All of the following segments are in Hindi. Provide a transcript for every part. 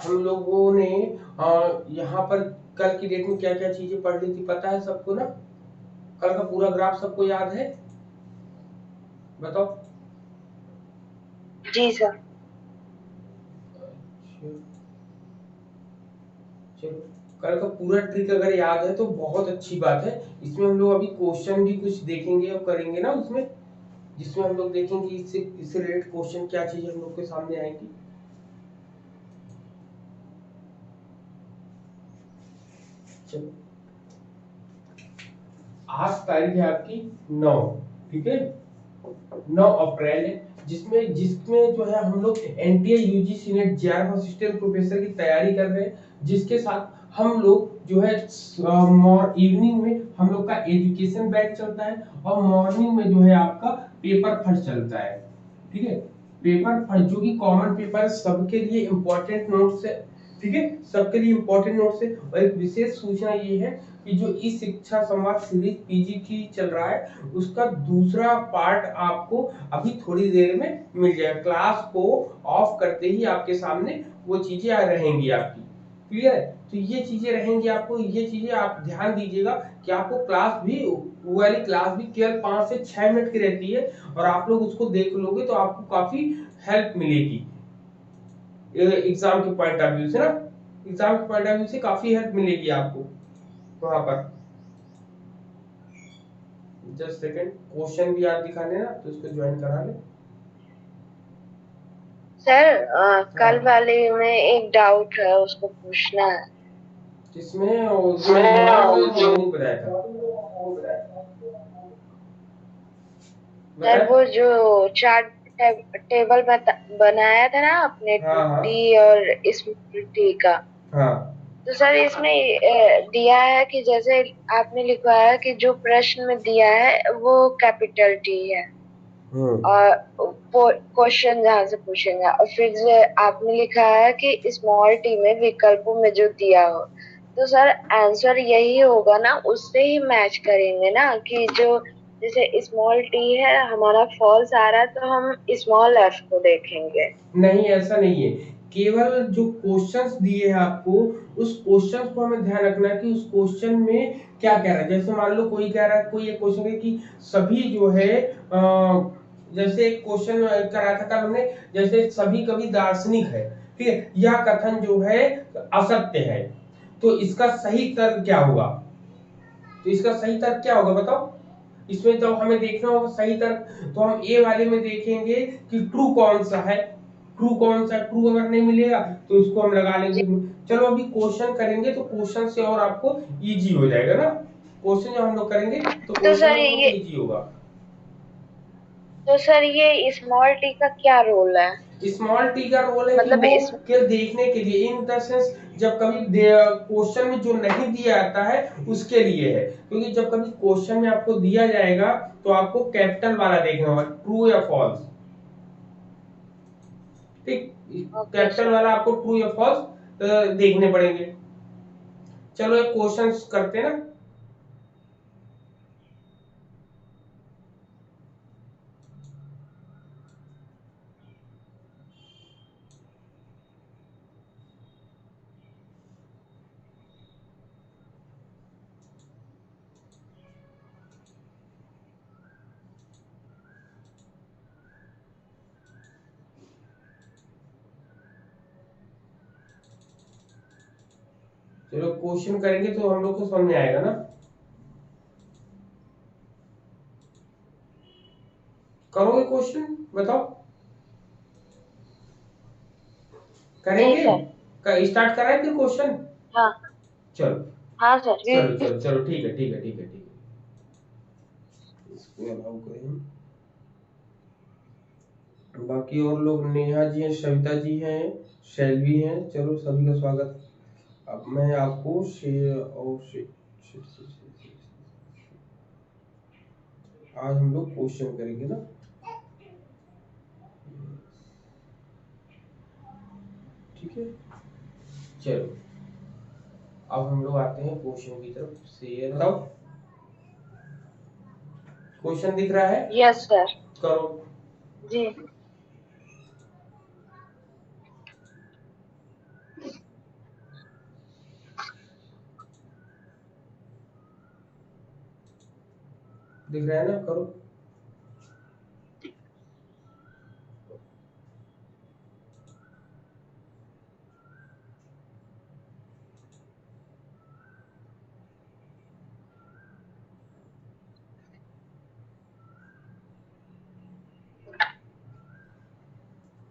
हम लोगों ने यहाँ पर कल की डेट में क्या क्या चीजें पढ़ ली थी, पता है सबको ना? कल का पूरा ग्राफ सबको याद है? बताओ। जी सर। चलो, कल का पूरा ट्रिक अगर याद है तो बहुत अच्छी बात है। इसमें हम लोग अभी क्वेश्चन भी कुछ देखेंगे और करेंगे ना उसमें, जिसमें हम लोग देखेंगे इससे रिलेटेड क्वेश्चन क्या चीज हम लोग के सामने आएंगी। चलो, आज तारीख है आपकी 9, ठीक है, 9 अप्रैल है, जिसमें जिसमें जो है हम लोग NTA UGC net JRF assistant professor की तैयारी कर रहे हैं, जिसके साथ हम लोग जो है इवनिंग में हम लोग का एजुकेशन बैच चलता है और मॉर्निंग में जो है आपका पेपर फर्स्ट चलता है, ठीक है। पेपर फर्स्ट जो कि कॉमन पेपर सबके लिए इंपॉर्टेंट नोट्स है, ठीक है, सबके लिए इंपॉर्टेंट नोट्स है। और एक विशेष सूचना ये है कि जो ई शिक्षा संवाद सीरीज पीजीटी चल रहा है उसका दूसरा पार्ट आपको अभी थोड़ी देर में मिल जाएगा। क्लास को ऑफ करते ही आपके सामने वो चीजें रहेंगी आपकी, क्लियर है? तो ये चीजें रहेंगी आपको, ये चीजें आप ध्यान दीजिएगा कि आपको क्लास भी, वो वाली क्लास भी केवल 5 से 6 मिनट की रहती है और आप लोग उसको देख लोगे तो आपको काफी हेल्प मिलेगी एग्जाम के पॉइंट ऑफ व्यू से ना, एग्जाम के पॉइंट ऑफ व्यू से काफी हेल्प मिलेगी आपको वहां पर। जस्ट सेकंड, क्वेश्चन भी आप दिखाने ना तो इसको ज्वाइन करा ले। सर कल हाँ, वाले में एक डाउट है, उसको पूछना है। जिसमें जो जो नहीं बताया था, सर बताया। वो जो चार्ट टेबल बनाया था ना आपने, हाँ हाँ 2T और स्मॉल टी का। हाँ। तो सर इसमें दिया है कि जैसे आपने लिखवाया कि जो प्रश्न में दिया है वो कैपिटल टी है, हम्म। और क्वेश्चन जहाँ से पूछेंगे, और फिर जो आपने लिखा है कि स्मॉल टी में विकल्पों में जो दिया हो, तो सर आंसर यही होगा ना, उससे ही मैच करेंगे ना, कि जो जैसे स्मॉल टी है हमारा फॉल्स आ रहा है तो हम स्मॉल एफ को देखेंगे। नहीं, ऐसा नहीं है। केवल जो क्वेश्चंस दिए हैं आपको, उस क्वेश्चंस को हमें ध्यान रखना है कि उस क्वेश्चन में क्या कह रहा है। जैसे मान लो कोई कह रहा है, कोई एक क्वेश्चन है कि सभी जो है जैसे एक क्वेश्चन कराया था कल हमने, जैसे सभी कवि दार्शनिक है, ठीक है, यह कथन जो है असत्य है, तो इसका सही तर्क क्या होगा? तो इसका सही तर्क क्या होगा बताओ? इसमें तो हमें देखना होगा सही तर्क, तो हम ए वाले में देखेंगे कि ट्रू कौन सा है, ट्रू कौन सा, ट्रू अगर नहीं मिलेगा तो उसको हम लगा लेंगे। चलो अभी क्वेश्चन करेंगे तो क्वेश्चन से और आपको इजी हो जाएगा ना, क्वेश्चन जब हम लोग करेंगे तो तो क्वेश्चन सर में हम लोग को ये इजी होगा। तो सर ये स्मॉल टी का क्या रोल है? स्मॉल टी का रोल है कि मतलब वो इस केवल देखने के लिए, इन द सेंस जब कभी क्वेश्चन में जो नहीं दिया जाता है उसके लिए है, क्योंकि जब कभी क्वेश्चन में आपको दिया जाएगा तो आपको कैपिटल वाला देखना होगा, ट्रू या फॉल्स, ठीक। Okay capital sir. वाला आपको ट्रू या फॉल्स देखने पड़ेंगे। चलो एक क्वेश्चन करते हैं ना। चलो क्वेश्चन करेंगे तो हम लोग को समझ में आएगा ना। करोगे क्वेश्चन, बताओ? जी करेंगे, सर। स्टार्ट कराए फिर क्वेश्चन। हाँ। चलो हाँ सर। चलो चलो चलो, ठीक है ठीक है ठीक है ठीक है, इसको अलाउ करें हम। बाकी और लोग, नेहा जी हैं, सविता जी हैं, शैलवी हैं, चलो सभी का स्वागत। अब मैं आपको शेयर और आज हम लोग क्वेश्चन करेंगे ना, ठीक है। चलो अब हम लोग आते हैं क्वेश्चन की तरफ। शेयर बताओ, क्वेश्चन दिख रहा है? Yes sir. करो। जी। दिख रहा है ना, करो।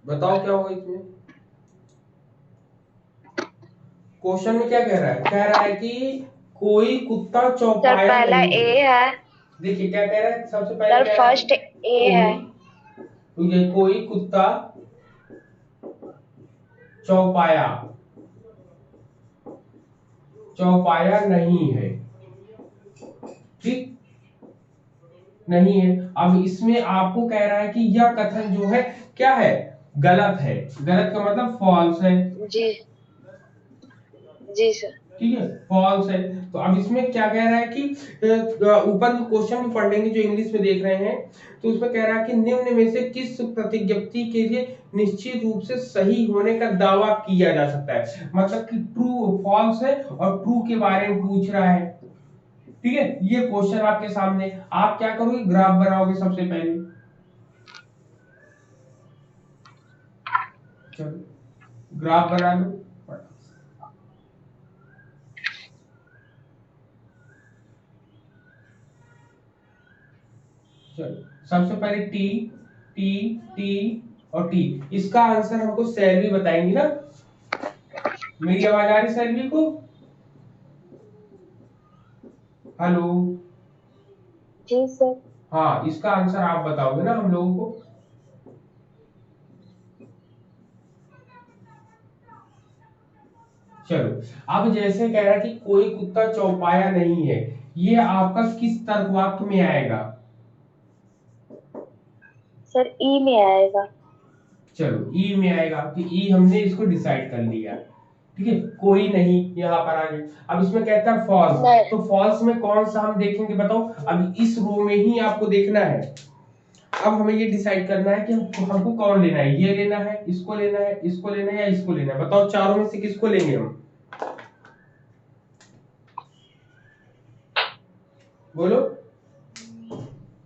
बताओ क्या होगा इसमें। क्वेश्चन में क्या कह रहा है? कह रहा है कि कोई कुत्ता सर चौपाया पहला नहीं ए है। है। देखिए क्या कह रहा है, सबसे पहले सर कह रहा है फर्स्ट ए है। कोई, ठीक है, कोई कुत्ता चौपाया, चौपाया नहीं है, ठीक, नहीं है। अब इसमें आपको कह रहा है कि यह कथन जो है क्या है, गलत है। गलत का मतलब फॉल्स है, जी जी सर। ठीक है, फॉल्स है। तो अब इसमें क्या कह रहा है कि ऊपर क्वेश्चन में पढ़ लेंगे जो इंग्लिश में देख रहे हैं, तो उसमें कह रहा है कि निम्न में से किस प्रतिज्ञप्ति के लिए निश्चित रूप से सही होने का दावा किया जा सकता है। मतलब कि ट्रू फॉल्स है और ट्रू के बारे में पूछ रहा है, ठीक है। ये क्वेश्चन आपके सामने, आप क्या करोगे, ग्राफ बनाओगे सबसे पहले। चलो ग्राफ बना लो। चलो सबसे पहले टी, टी, टी और टी। इसका आंसर हमको सैलरी बताएंगी ना। मेरी आवाज आ रही सैलरी को? हेलो। जी सर। हाँ, इसका आंसर आप बताओगे ना हम लोगों को। चलो, अब जैसे कह रहा है कि कोई कुत्ता चौपाया नहीं है, ये आपका किस तर्क वाक्य में आएगा? सर ई में आएगा। चलो ई में आएगा, कि ई हमने इसको डिसाइड कर लिया, ठीक है, कोई नहीं यहाँ पर आगे। अब इसमें कहता है फॉल्स, नहीं तो फॉल्स में कौन सा हम देखेंगे बताओ। अब इस रो में ही आपको देखना है। अब हमें ये डिसाइड करना है कि हमको कौन लेना है, ये लेना है, इसको लेना है, इसको लेना है या इसको लेना है। बताओ चारों में से किसको लेंगे हम, बोलो।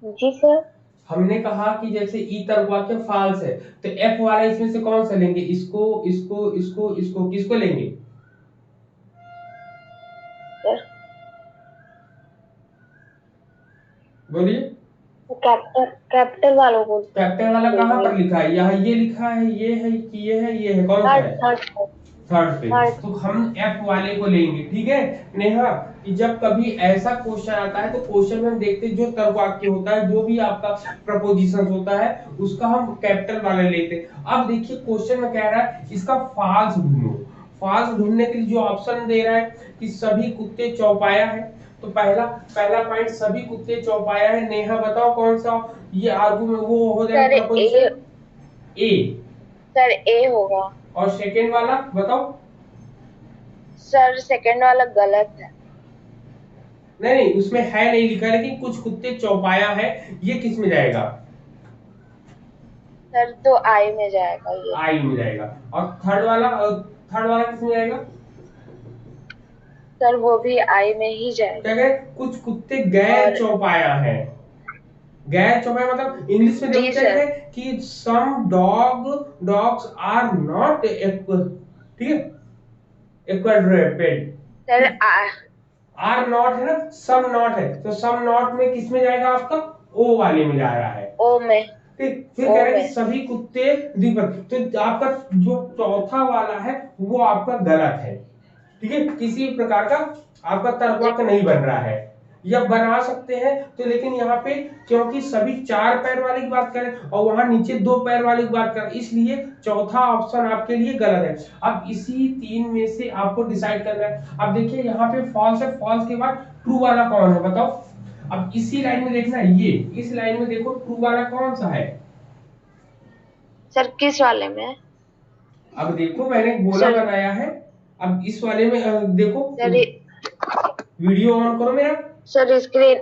जी सर। हमने कहा कि जैसे ई तर्क वाक्य फॉल्स है, तो एफ वाला इसमें से कौन सा लेंगे, इसको, इसको, इसको, इसको, किसको लेंगे? सर बोलिए। कैपिटल कैपिटल वालों को कैपिटल वाला कहाँ लेंगे। पर लिखा है, यहाँ ये लिखा है, ये है कि ये है, ये है, कौन सा थर्ड है? थर्ड थर्ड पे। थर्ड। तो हम एफ वाले को लेंगे, ठीक है नेहा। कि जब कभी ऐसा क्वेश्चन आता है तो क्वेश्चन में हम देखते हैं जो तर्क वाक्य होता है, जो भी आपका प्रपोजिशन होता है, उसका हम कैपिटल वाला लेते हैं। अब देखिए क्वेश्चन में कह रहा है इसका फॉल्स ढूंढो। फॉल्स ढूंढने के लिए जो ऑप्शन दे रहा है कि सभी कुत्ते चौपाया है, तो पहला पहला पॉइंट सभी कुत्ते चौपाया है। नेहा बताओ कौन सा ये आर्गुमेंट वो हो सर जाएगा, ए। प्रपोजिशन ए। सर ए होगा। और सेकेंड वाला बताओ। सर सेकंड वाला गलत है। नहीं नहीं, उसमें है नहीं लिखा, लेकिन कुछ कुत्ते चौपाया है, ये किस में जाएगा? सर तो आई में जाएगा ये। आई में जाएगा। और थर्ड वाला किस में जाएगा? सर वो भी आई में ही जाएगा। क्या कहे, कुछ कुत्ते गैर और चौपाया है। गैर चौपाया मतलब इंग्लिश में देखो जी क्या लिखा सर। है कि some dogs are not equal, ठीक है, इक्वल, सर ठीक। आर नॉट है ना, सम नॉट है, तो सम नॉट में किस में जाएगा आपका, ओ वाले में जा रहा है, ओ में। ठीक। फिर ओ कह रहे हैं में। कि सभी कुत्ते द्विपद, तो आपका जो चौथा वाला है वो आपका गलत है, ठीक है। किसी प्रकार का आपका तर्क जी वाक्य नहीं बन रहा है, या बना सकते हैं तो, लेकिन यहाँ पे क्योंकि सभी चार पैर वाले की बात करें और वहां नीचे दो पैर वाले की बात करें, इसलिए चौथा ऑप्शन आपके लिए गलत है। अब इसी तीन में से आपको डिसाइड करना है। अब देखिए यहाँ पे फॉल्स है, फॉल्स के बाद ट्रू वाला कौन है बताओ। अब इसी लाइन में देखना है, ये इस लाइन में देखो ट्रू वाला कौन सा है। सर किस वाले में? अब देखो मैंने गोला सर बनाया है। अब इस वाले में देखो, सर वीडियो ऑन करो मेरा, सर स्क्रीन।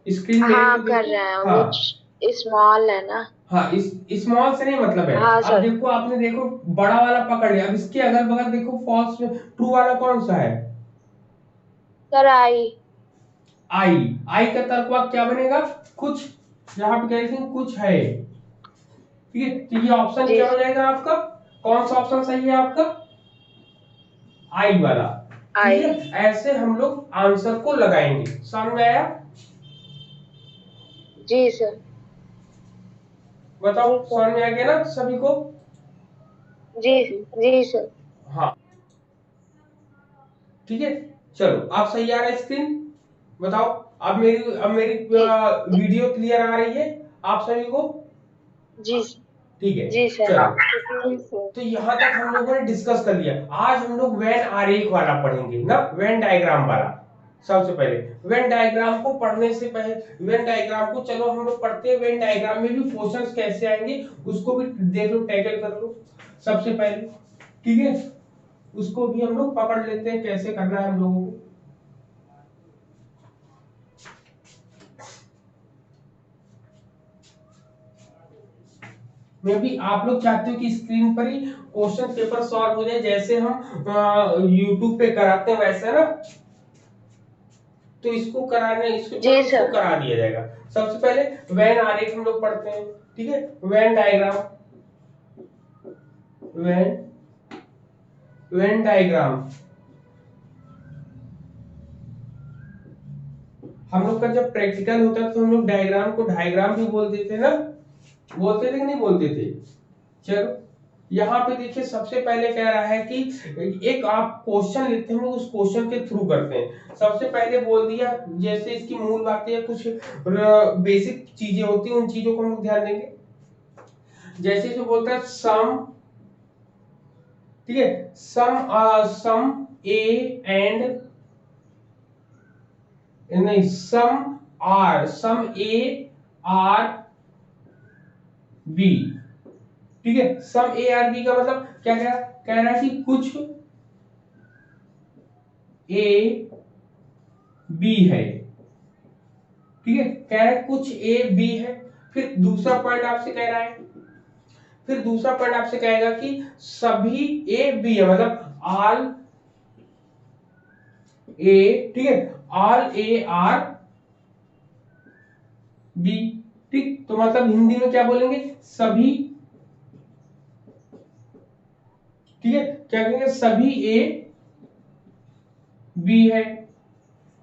स्क्रीन मेरे हाँ को कर देखो। रहे हैं हाँ वो स्मॉल है ना। हाँ, इस स्मॉल से नहीं मतलब है। हाँ अब सर। देखो आपने देखो बड़ा वाला पकड़ लिया, अब इसके अगल बगल देखो फॉल्स में ट्रू वाला कौन सा है। Sir I. आई का तर्कवाक्य क्या बनेगा? कुछ, यहाँ पे कह रहे थे कुछ है, ठीक है, तो ये ऑप्शन जी क्या हो जाएगा आपका? कौन सा ऑप्शन सही है आपका? आई वाला, ठीक आई। है। ऐसे हम लोग आंसर को लगाएंगे, समझ में आया? जी सर। बताओ जी सर। समझ में आ गया ना सभी को? जी जी सर। हाँ, ठीक है। चलो, आप सही आ रहा है स्क्रीन? बताओ, अब मेरी जी वीडियो क्लियर आ रही है आप सभी को? जी ठीक है, जी सर। चलो। जी सर। तो यहाँ तक हम लोगों ने डिस्कस कर लिया। आज हम लोग वेन आरेख वाला पढ़ेंगे ना, वेन डायग्राम वाला। सबसे पहले वेन डायग्राम को पढ़ने से पहले, वेन डायग्राम को चलो हम लोग पढ़ते हैं। वेन डायग्राम में भी क्वेश्चंस कैसे आएंगे उसको भी देख लो, टैकल कर लो सबसे पहले, ठीक है। उसको भी हम लोग पकड़ लेते हैं कैसे करना है हम लोगों को। मे भी आप लोग चाहते हो कि स्क्रीन पर ही क्वेश्चन पेपर सॉल्व हो जाए, जैसे हम यूट्यूब पे कराते हैं वैसे ना। तो इसको कराने, इसको जी चलो इसको सर। करा दिया जाएगा। सबसे पहले वेन आरेख हम लोग पढ़ते हैं, ठीक है। Venn diagram, when Venn diagram हम लोग का जब प्रैक्टिकल होता है तो हम लोग डायग्राम को डायग्राम भी बोल देते ना, बोलते थे कि नहीं बोलते थे? चलो, यहाँ पे देखिए सबसे पहले कह रहा है कि एक आप क्वेश्चन लेते हैं, उस क्वेश्चन के थ्रू करते हैं। सबसे पहले बोल दिया, जैसे इसकी मूल बातें या कुछ बेसिक चीजें होती हैं, उन चीजों को हम लोग ध्यान देंगे। जैसे जो बोलता है सम, ठीक है, सम ए एंड, नहीं, सम ए आर बी, ठीक है। सम ए आर बी का मतलब क्या कह रहा है कि कुछ ए बी है, ठीक है, कह रहा है कुछ ए बी है। फिर दूसरा पॉइंट आपसे कह रहा है, फिर दूसरा पॉइंट आपसे कहेगा कि सभी ए बी है, मतलब ऑल ए, ठीक है, ऑल ए आर बी, ठीक। तो मतलब हिंदी में क्या बोलेंगे? सभी, ठीक है, क्या कहेंगे? सभी ए बी है,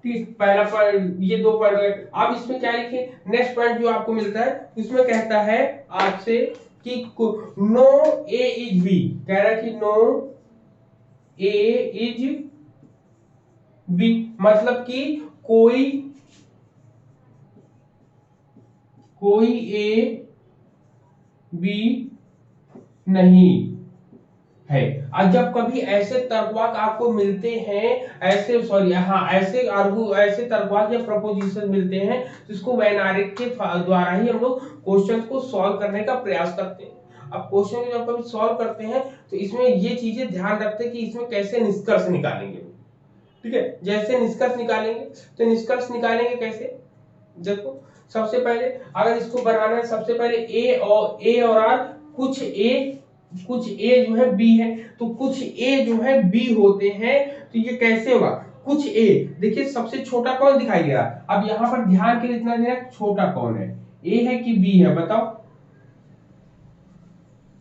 ठीक। पहला पॉइंट, ये दो पॉइंट हो गए। अब इसमें क्या लिखे? नेक्स्ट पॉइंट जो आपको मिलता है उसमें कहता है आपसे कि नो ए इज बी, कह रहा है कि नो ए इज बी, मतलब कि कोई कोई ए बी नहीं है। और जब कभी ऐसे तर्कवाक आपको मिलते हैं, ऐसे सॉरी हाँ ऐसे आर्गू, ऐसे तर्कवाक या प्रपोजिशन मिलते हैं, तो इसको वेन आरेख के द्वारा ही हम लोग क्वेश्चन को सॉल्व करने का प्रयास करते हैं। अब क्वेश्चन को जब कभी सॉल्व करते हैं तो इसमें ये चीजें ध्यान रखते हैं कि इसमें कैसे निष्कर्ष निकालेंगे, ठीक है। जैसे निष्कर्ष निकालेंगे, तो निष्कर्ष निकालेंगे कैसे? देखो, सबसे पहले अगर इसको बनाना है, सबसे पहले ए और आर, कुछ ए जो है बी है, तो कुछ ए जो है बी होते हैं। तो ये कैसे होगा? कुछ ए, देखिए सबसे छोटा कौन दिखाई दे रहा है? अब यहाँ पर ध्यान के लिए इतना देना, छोटा कौन है, ए है कि बी है? बताओ,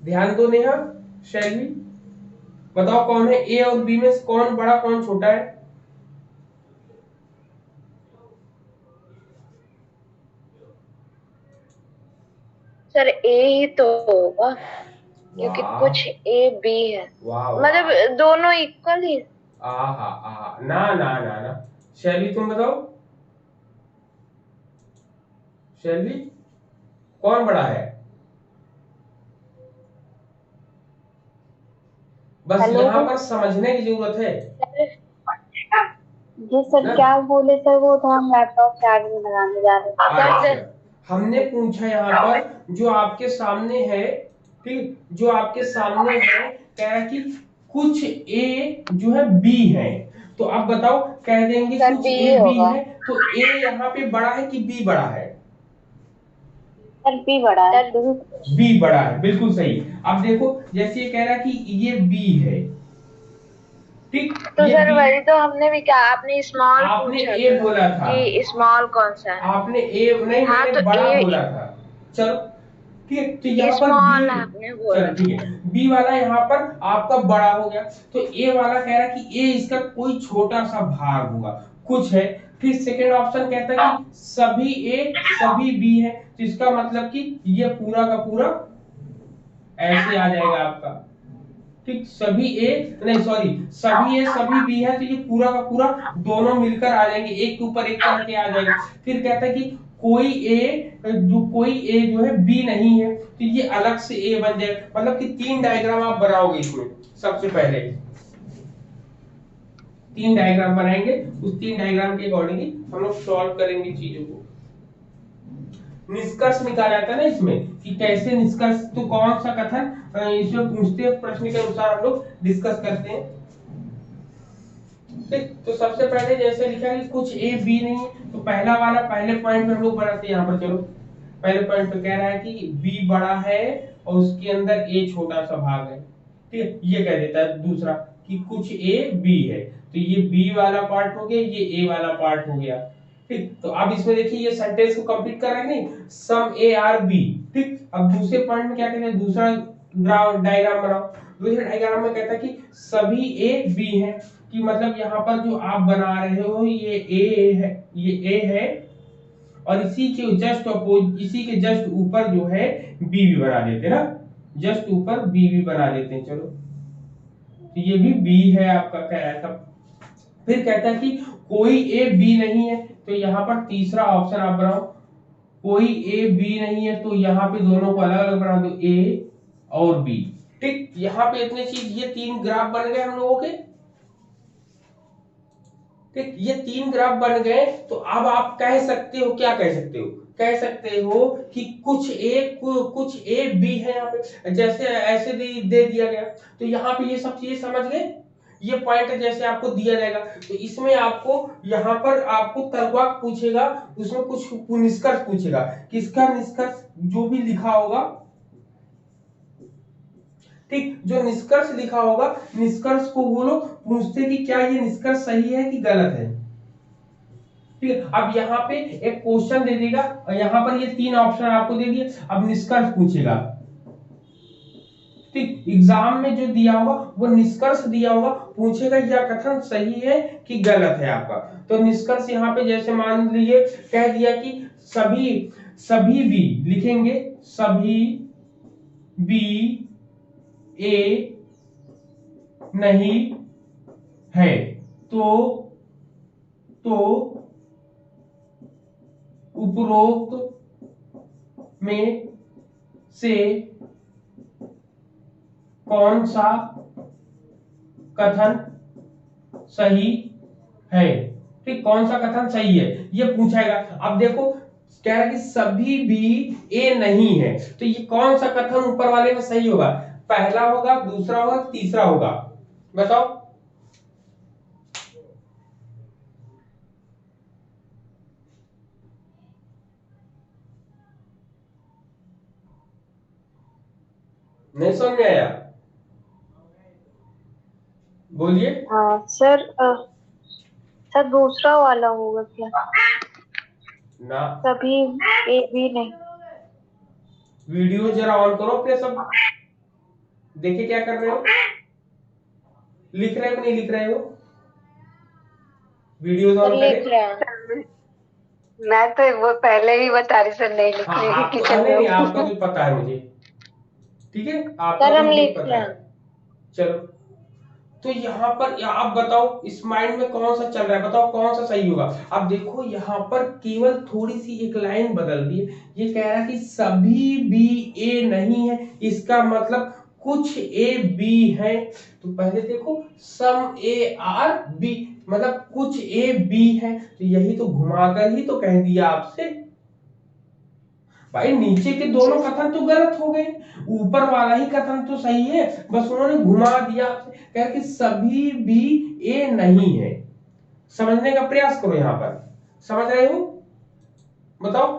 ध्यान दो नेहा, शैली, बताओ कौन है? ए और बी में से कौन बड़ा कौन छोटा है? सर ए ही तो होगा, क्योंकि वाह, कुछ ए बी है, वाह, वाह, मतलब दोनों इक्वल ही। आहा, आहा, ना ना ना ना, शैली तुम बताओ, शैली कौन बड़ा है? बस हेलो यहाँ पर समझने की जरूरत है सर। जी सर, ना। क्या बोले सर? वो तो हम लैपटॉप चार्ज में लगाने जा रहे हैं सर। अच्छा, हमने पूछा यहाँ पर जो आपके सामने है, ठीक, जो आपके सामने है, कह रहा है कि कुछ ए जो है बी है। तो अब बताओ, कह देंगे सर कुछ बी ए बी होगा। है, तो ए यहाँ पे बड़ा है कि बी बड़ा है? सर बी बड़ा है सर। बी बड़ा है, बिल्कुल सही। अब देखो, जैसे ये कह रहा है कि ये बी है, ठीक, तो ये सर बी, वही तो हमने भी कहा, आपने स्मॉल आपने पूछा ए था बोला था, कि स्मॉल कौन सा है। आपने ए नहीं, हाँ मैंने तो बड़ा ए बोला था। चलो ठीक है, तो यहाँ पर बी, स्मॉल आपने बोला चलो ठीक था। है, बी वाला यहाँ पर आपका बड़ा हो गया, तो ए वाला कह रहा है कि ए इसका कोई छोटा सा भाग होगा, कुछ है। फिर सेकेंड ऑप्शन कहता है कि सभी ए सभी बी है, तो इसका मतलब कि ये पूरा का पूरा ऐसे आ जाएगा आपका। ठीक, सभी ए नहीं सॉरी, सभी ए सभी बी है, तो ये पूरा का पूरा दोनों मिलकर आ जाएंगे, एक के ऊपर एक चढ़ के आ जाएगा। फिर कहता है कि कोई ए जो है बी नहीं है, तो ये अलग से ए बन जाए, मतलब कि 3 डायग्राम आप बनाओगे इसमें। सबसे पहले 3 डायग्राम बनाएंगे, उस 3 डायग्राम के अकॉर्डिंग ही हम लोग सॉल्व करेंगे चीजों को। निष्कर्ष निकाला जाता है ना इसमें कि कैसे निष्कर्ष, तो कौन सा कथन इसमें पूछते हैं, प्रश्न के अनुसार हम लोग डिस्कस करते हैं। ठीक, तो सबसे पहले जैसे लिखा है कि कुछ ए बी नहीं, तो पहला वाला पहले पॉइंट में हम लोग बनाते हैं। यहाँ पर चलो, पहले पॉइंट पे कह रहा है कि बी बड़ा है और उसके अंदर ए छोटा सा भाग है। ठीक है, ये कह देता है दूसरा कि कुछ ए बी है, तो ये बी वाला पार्ट हो गया, ये ए वाला पार्ट हो गया। ठीक, तो अब इसमें देखिए ये सेंटेंस को कंप्लीट कर रहे हैं, नहीं सम ए आर बी। ठीक, अब दूसरे पॉइंट में क्या कहते हैं, दूसरा डायग्राम बनाओ। दूसरे डायग्राम में कहता है कि सभी ए बी है, कि मतलब यहाँ पर जो आप बना रहे हो ये ए है, ये ए है, और इसी के जस्ट अपोज, इसी के जस्ट ऊपर जो है बी भी बना देते हैं ना, जस्ट ऊपर बी भी बना देते हैं। चलो, तो ये भी बी है आपका, कह रहा था। फिर कहता है कि कोई ए बी नहीं है, तो यहाँ पर तीसरा ऑप्शन आप बनाओ, कोई ए बी नहीं है, तो यहाँ पे दोनों को अलग अलग बना दो, ए और बी। ठीक, यहाँ पे इतने चीज, ये 3 ग्राफ बन गए हम लोगों के। ठीक, ये 3 ग्राफ बन गए, तो अब आप कह सकते हो, क्या कह सकते हो, कह सकते हो कि कुछ ए बी है यहाँ पे, जैसे ऐसे दे दिया गया, तो यहाँ पे ये सब चीजें समझ गए। ये पॉइंट जैसे आपको दिया जाएगा, तो इसमें आपको यहाँ पर आपको तर्कवाक पूछेगा, उसमें कुछ निष्कर्ष पूछेगा, किसका निष्कर्ष जो भी लिखा होगा। ठीक, जो निष्कर्ष लिखा होगा, निष्कर्ष को वो लोग पूछते कि क्या ये निष्कर्ष सही है कि गलत है। ठीक है, अब यहाँ पे एक क्वेश्चन दे देगा, और यहाँ पर ये 3 ऑप्शन आपको दे दिए, अब निष्कर्ष पूछेगा। ठीक, एग्जाम में जो दिया होगा वो निष्कर्ष दिया होगा, पूछेगा यह कथन सही है कि गलत है आपका। तो निष्कर्ष यहाँ पे जैसे मान लीजिए कह दिया कि सभी सभी बी लिखेंगे, सभी बी ए नहीं है, तो उपरोक्त में से कौन सा कथन सही है। ठीक, कौन सा कथन सही है ये पूछाएगा। अब देखो कह रहा है कि सभी भी ए नहीं है, तो ये कौन सा कथन ऊपर वाले में सही होगा, पहला होगा, दूसरा होगा, तीसरा होगा, बताओ। नहीं समझ में आया, बोलिए। हाँ सर, सर दूसरा वाला होगा क्या, ना, तभी ए भी नहीं। वीडियो जरा ऑन करो अपने सब, देखिए क्या कर रहे हो, लिख रहे हो नहीं लिख रहे हो, वीडियो सर ऑन लिख करें। रहे हैं, मैं तो वो पहले ही बता रही सर, नहीं हाँ, लिखने की आपको किचन नहीं में नहीं, हूँ। आपका तो पता है मुझे, ठीक है, आपका सर तो हम मुझे लिख पता रहे है। हैं। चलो, तो यहाँ पर आप बताओ इस माइंड में कौन सा चल रहा है, बताओ कौन सा सही होगा। अब देखो यहाँ पर केवल थोड़ी सी एक लाइन बदल दी है, ये कह रहा है कि सभी बी ए नहीं है, इसका मतलब कुछ ए बी है। तो पहले देखो सम ए आर बी, मतलब कुछ ए बी है, तो यही तो घुमाकर ही तो कह दिया आपसे भाई, नीचे के दोनों कथन तो गलत हो गए, ऊपर वाला ही कथन तो सही है, बस उन्होंने घुमा दिया, कह कि सभी भी ए नहीं है। समझने का प्रयास करो, यहां पर समझ रहे हो, बताओ।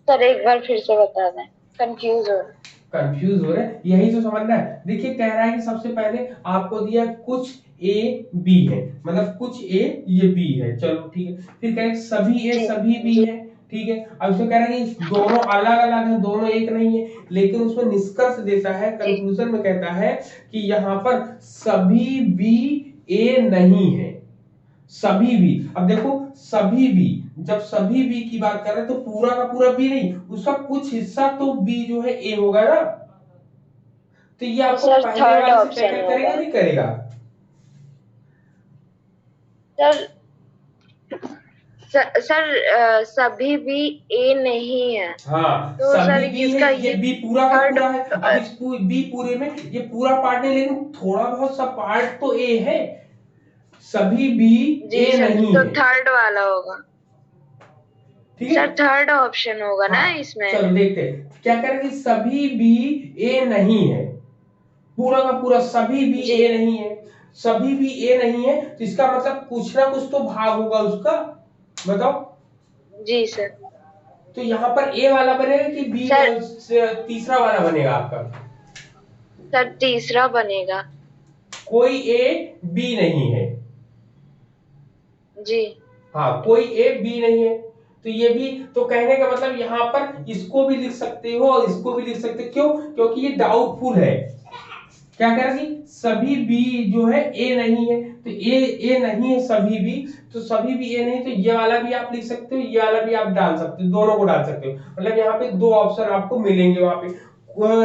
सर एक बार फिर से बता दें, कंफ्यूज हो रहा कंफ्यूज हो रहे हैं, यही तो समझना है। देखिए कह रहा है कि सबसे पहले आपको दिया कुछ ए बी है, मतलब कुछ ए ये बी है, चलो ठीक है। फिर कह रहे सभी ए जी सभी बी जी है, ठीक है। अब उसमें कह रहा है कि दोनों अलग अलग है, दोनों एक नहीं है, लेकिन उसमें निष्कर्ष देता है, जी कंक्लूजन में कहता है कि यहाँ पर सभी बी ए नहीं है। सभी भी, अब देखो सभी भी, जब सभी बी की बात कर रहे हैं तो पूरा का पूरा बी नहीं, उसका कुछ हिस्सा तो बी जो है ए होगा ना, तो ये तो आपको सर पहले थर्ड वाले से ऑप्शन टैकल करेगा होगा नहीं करेगा? सर। सर सभी भी ए नहीं है, हाँ तो सभी सर बी है, इसका ये ये बी पूरा का थर्ड। पूरा है। अब इस बी पूरे में ये पूरा पार्ट है, लेकिन थोड़ा बहुत सा पार्ट तो ए है, सभी बी जी ए सर, नहीं तो है, थर्ड वाला होगा ठीक है। सर, थर्ड ऑप्शन होगा ना हाँ इसमें। चलो देखते हैं क्या कह रहे हैं कि सभी बी ए नहीं है, पूरा का पूरा सभी भी जी ए नहीं है। सभी भी ए नहीं है तो इसका मतलब कुछ ना कुछ तो भाग होगा उसका, बताओ। जी सर। तो यहाँ पर ए वाला बनेगा कि बी सर तीसरा वाला बनेगा आपका? सर तीसरा बनेगा। कोई ए बी नहीं है, जी हाँ कोई ए बी नहीं है, तो ये भी, तो कहने का मतलब यहाँ पर इसको भी लिख सकते हो और इसको भी लिख सकते हो, क्यों? क्योंकि ये डाउटफुल है। क्या कह रहा है कि सभी बी जो है ए नहीं है, तो ए नहीं है सभी बी, तो सभी बी ए नहीं, तो ये वाला भी आप लिख सकते हो, ये वाला भी आप डाल सकते हो, दोनों को डाल सकते हो, मतलब यहाँ पे दो ऑप्शन आपको मिलेंगे वहां पे।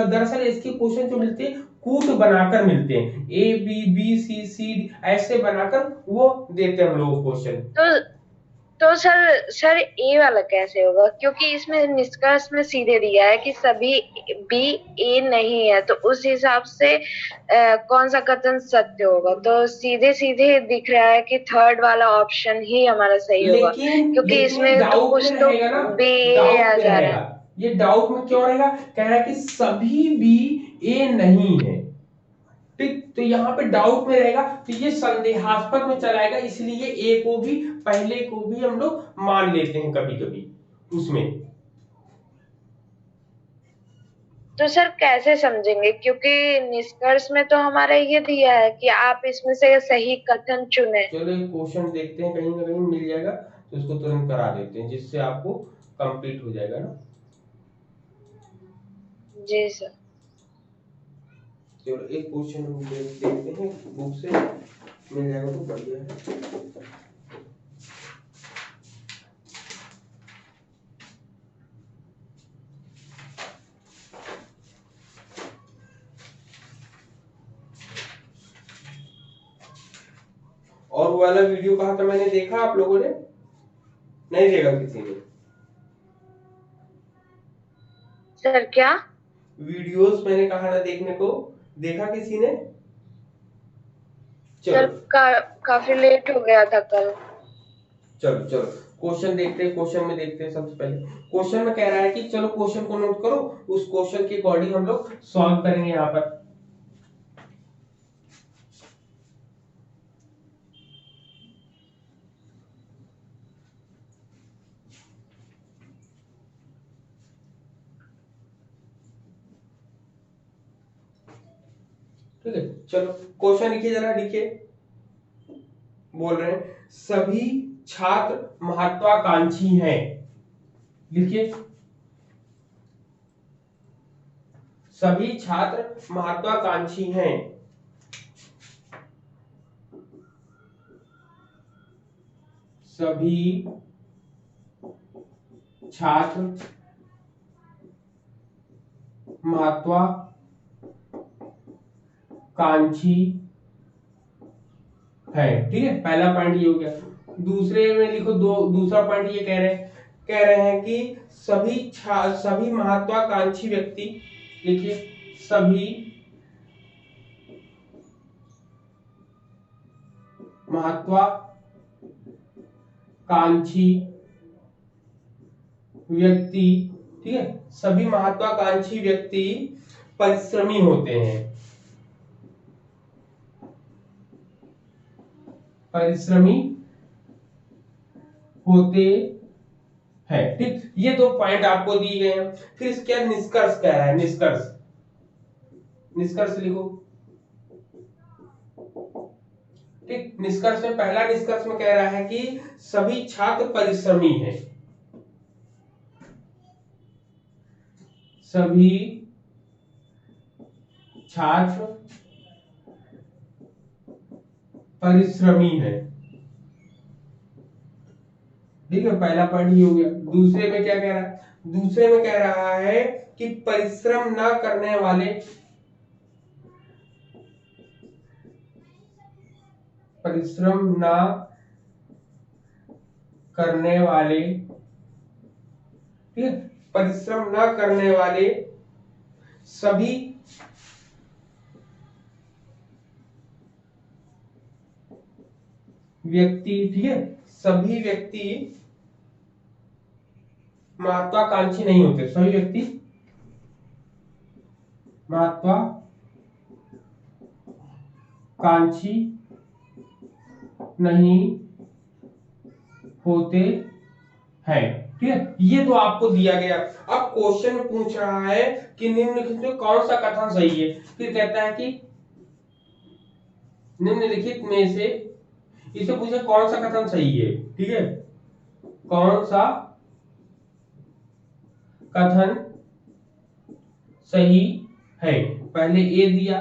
दरअसल इसके क्वेश्चन जो मिलते हैं कूट बनाकर मिलते हैं, A B B C C D ऐसे बनाकर वो देते हैं हम लोग क्वेश्चन। तो सर ए वाला कैसे होगा, क्योंकि इसमें निष्कर्ष में सीधे दिया है कि सभी बी ए नहीं है, तो उस हिसाब से कौन सा कथन सत्य होगा? तो सीधे सीधे दिख रहा है कि थर्ड वाला ऑप्शन ही हमारा सही होगा, क्योंकि लेकिन ये इसमें तो डाउट में कुछ तो रहेगा ना, बी ए डाउट आ में जा रहा रहेगा। है। ये डाउट में क्यों रहेगा? कह रहा है कि सभी भी ए नहीं है, ठीक, तो यहाँ पे डाउट में रहेगा, तो ये संदेहास्पद में चलाएगा, इसलिए ए को भी, पहले को भी हम लोग मान लेते हैं कभी कभी उसमें। तो सर कैसे समझेंगे, क्योंकि निष्कर्ष में तो हमारा ये दिया है कि आप इसमें से सही कथन चुने। चलो एक क्वेश्चन देखते हैं, कहीं ना कहीं मिल जाएगा तो इसको तुरंत करा देते हैं, जिससे आपको कंप्लीट हो जाएगा ना। जी सर। चलो एक क्वेश्चन हम देखते हैं बुक से, मिल जाएगा तो बढ़िया है। और वो वाला वीडियो कहा था मैंने, देखा आप लोगों ने? नहीं देखा किसी ने? सर क्या? वीडियोस मैंने कहा ना देखने को, देखा किसी ने? सर चलो काफी लेट हो गया था कल। चलो चलो क्वेश्चन देखते हैं, क्वेश्चन में देखते हैं। सबसे पहले क्वेश्चन में कह रहा है कि चलो क्वेश्चन को नोट करो, उस क्वेश्चन के अकॉर्डिंग हम लोग सॉल्व करेंगे यहाँ पर। ठीक है, चलो क्वेश्चन लिखिए, जरा लिखिए। बोल रहे हैं सभी छात्र महत्वाकांक्षी हैं, लिखिए। सभी छात्र महत्वाकांक्षी हैं। सभी छात्र महत्वाकांक्षी है, ठीक है, पहला पॉइंट ये हो गया। दूसरे में लिखो, दूसरा पॉइंट ये कह रहे हैं कि सभी महत्वाकांक्षी व्यक्ति, लिखिए सभी महत्वाकांक्षी व्यक्ति, ठीक है, सभी महत्वाकांक्षी व्यक्ति परिश्रमी होते हैं, परिश्रमी होते हैं, ठीक। ये दो पॉइंट आपको दिए गए हैं। फिर इसके बाद निष्कर्ष कह रहा है, निष्कर्ष निष्कर्ष लिखो। ठीक, निष्कर्ष में पहला निष्कर्ष में कह रहा है कि सभी छात्र परिश्रमी हैं। सभी छात्र परिश्रमी है। ठीक है, पहला पॉइंट ही हो गया। दूसरे में क्या कह रहा है? दूसरे में कह रहा है कि परिश्रम न करने वाले, परिश्रम न करने वाले, ठीक है, परिश्रम न करने वाले सभी व्यक्ति, ठीक है, सभी व्यक्ति महत्वाकांक्षी नहीं होते। सभी व्यक्ति महत्वाकांक्षी नहीं होते हैं। ठीक है, ये तो आपको दिया गया। अब क्वेश्चन में पूछ रहा है कि निम्नलिखित में कौन सा कथन सही है। फिर कहता है कि निम्नलिखित में से, इसे पूछे कौन सा कथन सही है। ठीक है, कौन सा कथन सही है। पहले ए दिया,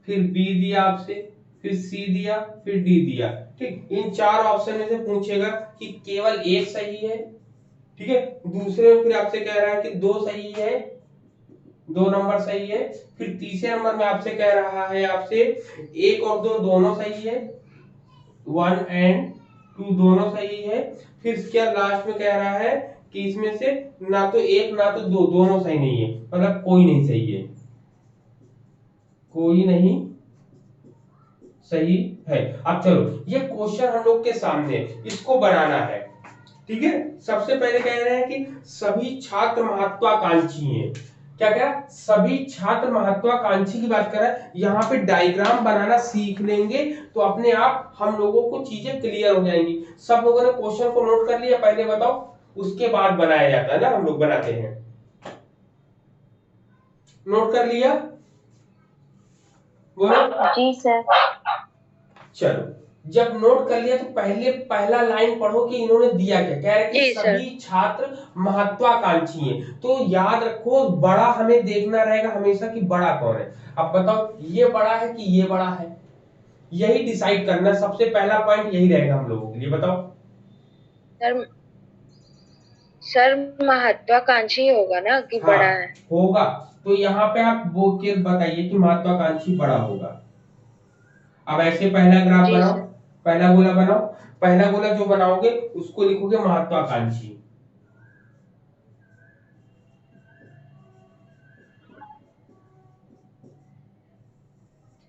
फिर बी दिया आपसे, फिर सी दिया, फिर डी दिया। ठीक, इन चार ऑप्शन में से पूछेगा कि केवल एक सही है। ठीक है, दूसरे में फिर आपसे कह रहा है कि दो सही है, 2 नंबर सही है। फिर तीसरे नंबर में आपसे कह रहा है आपसे 1 और 2 दोनों सही है, 1 एंड 2 दोनों सही है। फिर इसके लास्ट में कह रहा है कि इसमें से ना तो एक ना तो दो, दोनों सही नहीं है, मतलब कोई नहीं सही है, कोई नहीं सही है। अब चलो, ये क्वेश्चन हम लोग के सामने, इसको बनाना है। ठीक है, सबसे पहले कह रहे हैं कि सभी छात्र महत्वाकांक्षी हैं। क्या क्या? सभी छात्र महत्वाकांक्षी की बात कर रहा है। यहाँ पे डायग्राम बनाना सीख लेंगे तो अपने आप हम लोगों को चीजें क्लियर हो जाएंगी। सब लोगों ने क्वेश्चन को नोट कर लिया? पहले बताओ, उसके बाद बनाया जाता है ना, हम लोग बनाते हैं। नोट कर लिया? बोलो। जी सर। चलो, जब नोट कर लिया तो पहले पहला लाइन पढ़ो कि इन्होंने दिया क्या। कह रहे कि सभी छात्र महत्वाकांक्षी हैं। तो याद रखो, बड़ा हमें देखना रहेगा हमेशा कि बड़ा कौन है। अब बताओ, ये बड़ा है कि ये बड़ा है, यही डिसाइड करना। सबसे पहला पॉइंट यही रहेगा हम लोगों के लिए। बताओ सर, सर महत्वाकांक्षी होगा ना कि हाँ, बड़ा है? होगा। तो यहाँ पे आप वो के बताइए कि महत्वाकांक्षी बड़ा होगा। अब ऐसे पहला ग्राफ जी बनाओ, सर। पहला गोला बनाओ। पहला गोला जो बनाओगे उसको लिखोगे महत्वाकांक्षी।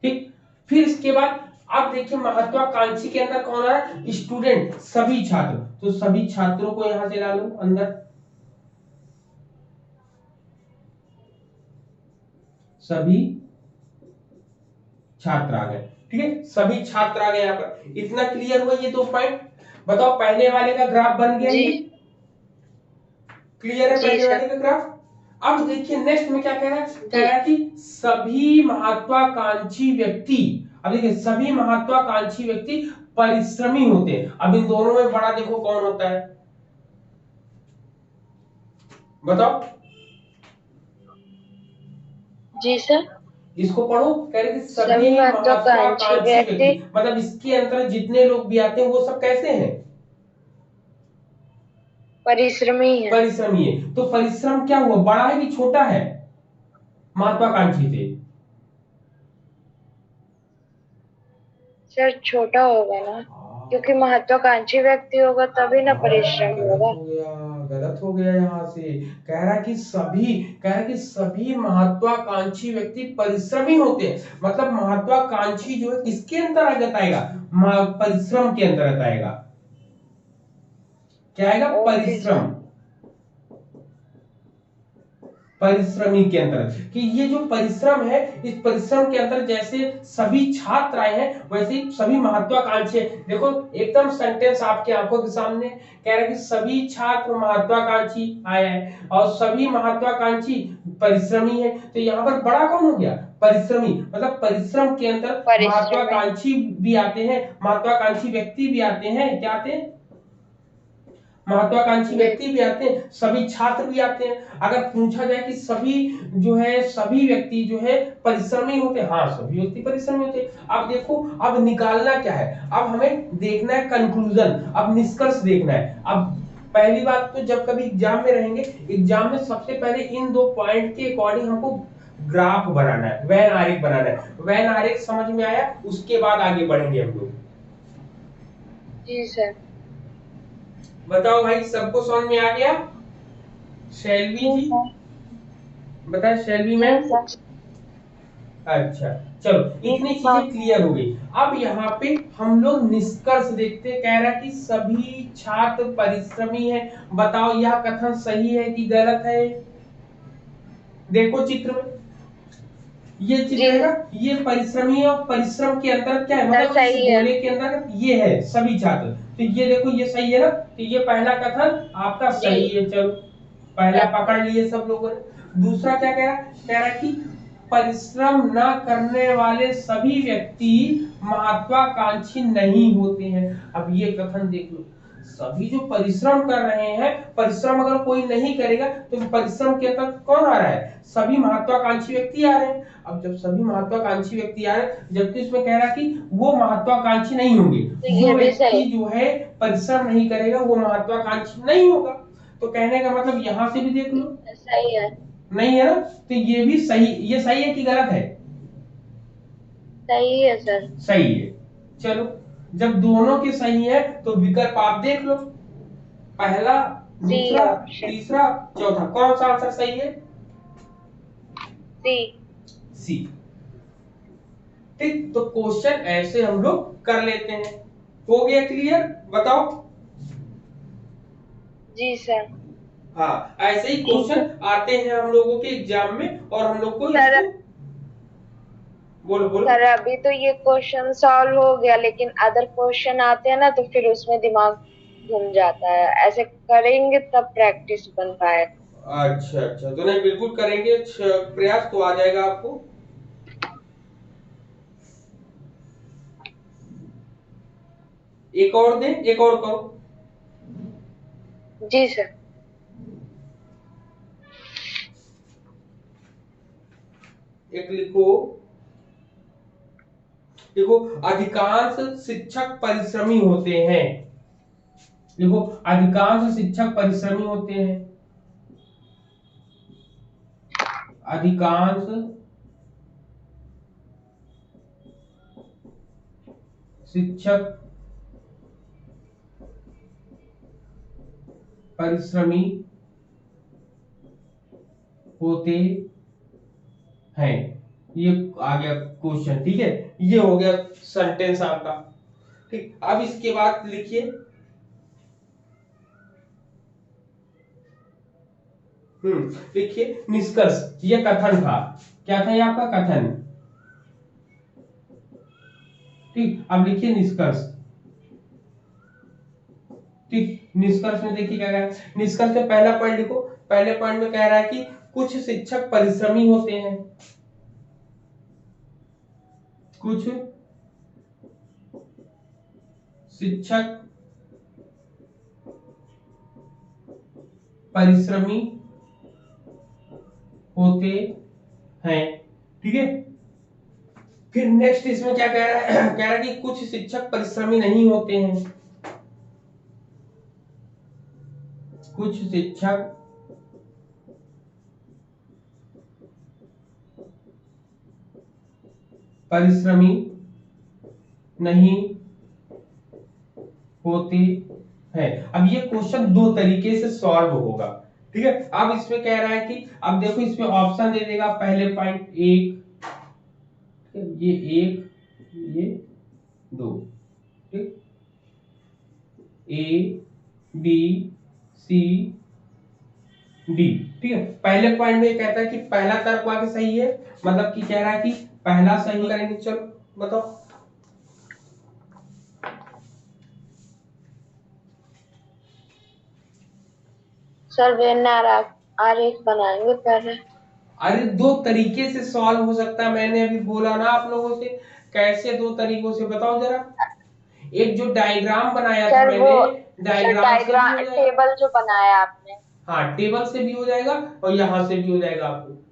ठीक, फिर इसके बाद आप देखिए महत्वाकांक्षी के अंदर कौन है? स्टूडेंट, सभी छात्र। तो सभी छात्रों को यहां से ला लो अंदर, सभी छात्र आ गए। ठीक है, सभी छात्र आ गए। यहाँ पर इतना क्लियर हुआ ये 2 पॉइंट। बताओ, पहले वाले का ग्राफ बन गया? ये क्लियर है जी पहले सर। वाले का ग्राफ? अब देखिए नेक्स्ट में क्या कह रहा है। कह रहा है कि सभी महत्वाकांक्षी व्यक्ति, अब देखिए सभी महत्वाकांक्षी व्यक्ति परिश्रमी होते हैं। अब इन दोनों में बड़ा देखो कौन होता है, बताओ। जी सर। इसको पढ़ो। कह रहे कि सभी सभी महत्वाकांक्षी महत्वाकांक्षी व्यक्ति व्यक्ति, मतलब इसके अंदर जितने लोग भी आते हैं वो सब कैसे हैं? परिश्रमी है। परिश्रमी है। तो परिश्रम क्या हुआ, बड़ा है कि छोटा है महत्वाकांक्षी से? सर छोटा होगा ना, क्योंकि महत्वाकांक्षी व्यक्ति होगा तभी ना परिश्रम गलत होगा। हो गया, गलत हो गया। यहाँ से कह रहा कि सभी, कह रहा कि सभी महत्वाकांक्षी व्यक्ति परिश्रमी होते हैं। मतलब महत्वाकांक्षी जो है किसके अंतर्गत आएगा? परिश्रम के अंतर्गत आएगा। क्या आएगा? Okay sir. परिश्रम। परिश्रमी के अंतर्गत, कि ये जो परिश्रम है, इस परिश्रम के अंतर्गत जैसे सभी छात्र आए हैं वैसे ही सभी महत्वाकांक्षी। देखो एकदम सेंटेंस आपके आंखों के सामने कह रहा है कि सभी छात्र महत्वाकांक्षी आए हैं और सभी महत्वाकांक्षी परिश्रमी है। तो यहाँ पर बड़ा कौन हो गया? परिश्रमी। मतलब परिश्रम के अंदर परिश्रमी। महत्वाकांक्षी भी आते हैं, महत्वाकांक्षी व्यक्ति भी आते हैं। क्या आते हैं? महत्वाकांक्षी व्यक्ति भी आते हैं, सभी छात्र भी आते हैं। अगर पूछा जाए कि सभी जो है, सभी व्यक्ति जो है परिश्रमी होते हैं, हाँ सभी व्यक्ति परिश्रमी होते हैं। अब देखो, अब निकालना क्या है, अब हमें देखना है कंक्लूजन, अब निष्कर्ष देखना है। अब पहली बात तो जब कभी एग्जाम में रहेंगे, एग्जाम में सबसे पहले इन दो पॉइंट के अकॉर्डिंग हमको ग्राफ बनाना है, वैन आरेख बनाना है। वैन आरेख समझ में आया, उसके बाद आगे बढ़ेंगे हम लोग। जी सर। बताओ भाई, सबको समझ में आ गया? शैलवी जी जी सर। बताए, शैलवी जी मैम। सर। अच्छा, चलो जी इतनी हाँ। चीजें क्लियर हो गई। अब यहाँ पे हम लोग निष्कर्ष देखते हैं। कह रहा है कि सभी छात्र परिश्रमी हैं। बताओ यह कथन सही है कि गलत है? देखो चित्र में, ये चित्र जी है ना, ये परिश्रमी है और परिश्रम के अंदर क्या है, सर, मतलब इस सही है। गोले के अंदर ये है सभी छात्र। तो ये देखो, ये सही है ना, तो ये पहला कथन आपका जी सही है। चलो पहला सर। पकड़ लिए सब लोगों ने। दूसरा क्या कह रहा है कि परिश्रम न करने वाले सभी व्यक्ति महत्वाकांक्षी नहीं होते हैं। अब ये कथन देख लो, सभी जो परिश्रम कर रहे हैं, परिश्रम अगर कोई नहीं करेगा तो परिश्रम के अंदर कौन आ रहा है? सभी महत्वाकांक्षी व्यक्ति आ रहे हैं। अब जब सभी महत्वाकांक्षी व्यक्ति आ रहे हैं, जबकि इसमें कह रहा है कि वो महत्वाकांक्षी नहीं होंगे, तो जो ये भी व्यक्ति सही। जो है परिश्रम नहीं करेगा वो महत्वाकांक्षी नहीं होगा। तो कहने का मतलब यहां से भी देख लो, सही है। नहीं है ना, तो ये भी सही, ये सही है कि गलत है? सही है सर। सही है। चलो, जब दोनों के सही है तो विकल्प आप देख लो, पहला, सी दूसरा, ऑप्शन। तीसरा, चौथा, कौन सा आंसर सही है? सी। सी। ठीक, तो क्वेश्चन ऐसे हम लोग कर लेते हैं। हो गया क्लियर? बताओ। जी सर। हाँ, ऐसे ही क्वेश्चन आते हैं हम लोगों के एग्जाम में और हम लोग को सर, इसको, बोलो बोलो। सर अभी तो ये क्वेश्चन सॉल्व हो गया, लेकिन अदर क्वेश्चन आते हैं ना तो फिर उसमें दिमाग घूम जाता है। ऐसे करेंगे तब प्रैक्टिस बन पाएगा। अच्छा अच्छा, तो नहीं बिल्कुल करेंगे प्रयास, तो आ जाएगा आपको। एक और दे, एक और करो। जी सर। एक लिखो, देखो, अधिकांश शिक्षक परिश्रमी होते हैं। देखो, अधिकांश शिक्षक परिश्रमी होते हैं। अधिकांश शिक्षक परिश्रमी होते हैं। ये आ गया क्वेश्चन, ठीक है, ये हो गया सेंटेंस आपका। ठीक, अब इसके बाद लिखिए, लिखिए निष्कर्ष। ये कथन था, क्या था ये आपका कथन? ठीक, अब लिखिए निष्कर्ष। ठीक, निष्कर्ष में देखिए क्या कह रहा है। निष्कर्ष में पहला पॉइंट लिखो। पहले पॉइंट में कह रहा है कि कुछ शिक्षक परिश्रमी होते हैं। कुछ शिक्षक परिश्रमी होते हैं, ठीक है। फिर नेक्स्ट इसमें क्या कह रहा है? कह रहा है कि कुछ शिक्षक परिश्रमी नहीं होते हैं। कुछ शिक्षक परिश्रमी नहीं होते हैं। अब ये क्वेश्चन दो तरीके से सॉल्व होगा, ठीक है। अब इसमें कह रहा है कि, अब देखो इसमें ऑप्शन दे देगा, पहले पॉइंट एक, ये एक, ये दो, ठीक, ए बी सी डी। ठीक है, पहले पॉइंट में कहता है कि पहला तर्क वाक्य सही है, मतलब कि कह रहा है कि पहला सही करेंगे। चलो बताओ। सर वेन आरेख बनाएंगे पहले। अरे दो तरीके से सॉल्व हो सकता है, मैंने अभी बोला ना आप लोगों से। कैसे दो तरीकों से बताओ जरा। एक जो डायग्राम बनाया था सर वो मैंने, सर डायग्राम से भी डायग्राम हो जाएगा। टेबल जो बनाया आपने। हाँ, टेबल से भी हो जाएगा और यहां से भी हो जाएगा। आपको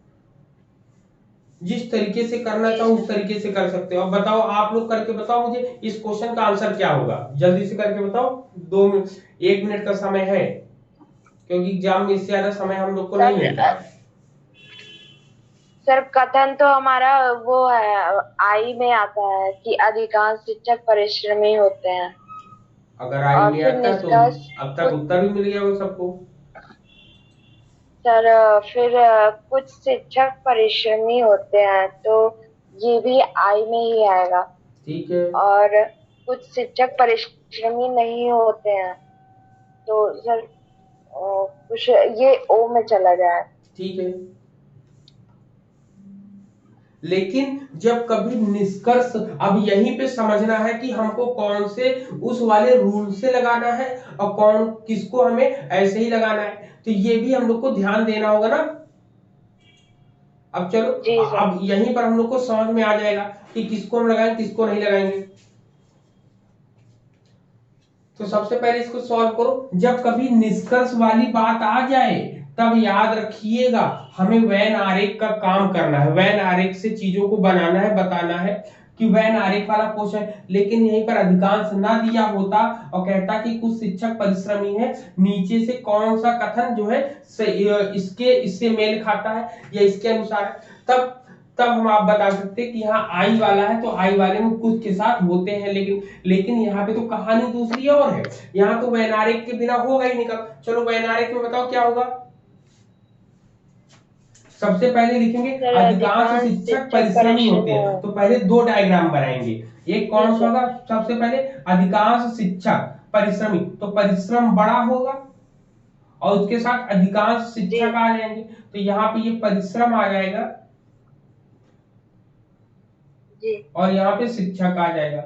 जिस तरीके से करना जी चाहो उस सर। तरीके से कर सकते हो। अब बताओ, आप लोग करके बताओ मुझे इस क्वेश्चन का आंसर क्या होगा, जल्दी से करके बताओ। 2 मिनट, 1 मिनट का समय है, क्योंकि एग्जाम में इससे ज्यादा समय हम लोग को नहीं सर मिलता है। सर कथन तो हमारा वो है, आई में आता है कि अधिकांश शिक्षक परिश्रमी होते हैं। अगर आई और में फिर आता है तो निष्कर्ष अब तक कुछ। उत्तर भी मिल गया वो सबको। सर फिर कुछ शिक्षक परिश्रमी होते हैं, तो ये भी आई में ही आएगा। ठीक है। और कुछ शिक्षक परिश्रमी नहीं होते हैं, तो सर कुछ ये ओ में चला जाए। ठीक है, लेकिन जब कभी निष्कर्ष, अब यहीं पे समझना है कि हमको कौन से उस वाले रूल से लगाना है और कौन किसको हमें ऐसे ही लगाना है, तो ये भी हम लोग को ध्यान देना होगा ना। अब चलो, जी सर। अब यहीं पर हम लोग को समझ में आ जाएगा कि किसको हम लगाएंगे किसको नहीं लगाएंगे। तो सबसे पहले इसको सॉल्व करो। जब कभी निष्कर्ष वाली बात आ जाए तब याद रखिएगा हमें वैन आरेख का काम करना है, वैन आरेख से चीजों को बनाना है, बताना है कि वैन आरेख वाला क्वेश्चन। लेकिन यहीं पर अधिकांश ना दिया होता और कहता कि कुछ शिक्षक परिश्रमी है, नीचे से कौन सा कथन जो है इसके इससे मेल खाता है या इसके अनुसार है, तब तब हम आप बता सकते कि यहाँ आई वाला है तो आई वाले में कुछ के साथ होते हैं। लेकिन यहाँ पे तो कहानी दूसरी और है। यहाँ तो वैनारिक के बिना होगा ही नहीं। कब चलो वैनारिक में बताओ क्या होगा। सबसे पहले लिखेंगे सर अधिकांश अधिकांश शिक्षक शिक्षक परिश्रमी होते परिश्रमी हैं, तो होते पहले हैं। दो डायग्राम बनाएंगे। एक जी कौन सा सर। होगा, सबसे पहले अधिकांश शिक्षक परिश्रमी, तो परिश्रम बड़ा होगा और उसके साथ अधिकांश जी शिक्षक आ जाएंगे, तो यहाँ पे ये परिश्रम आ जाएगा जी और यहाँ पे शिक्षक आ जाएगा।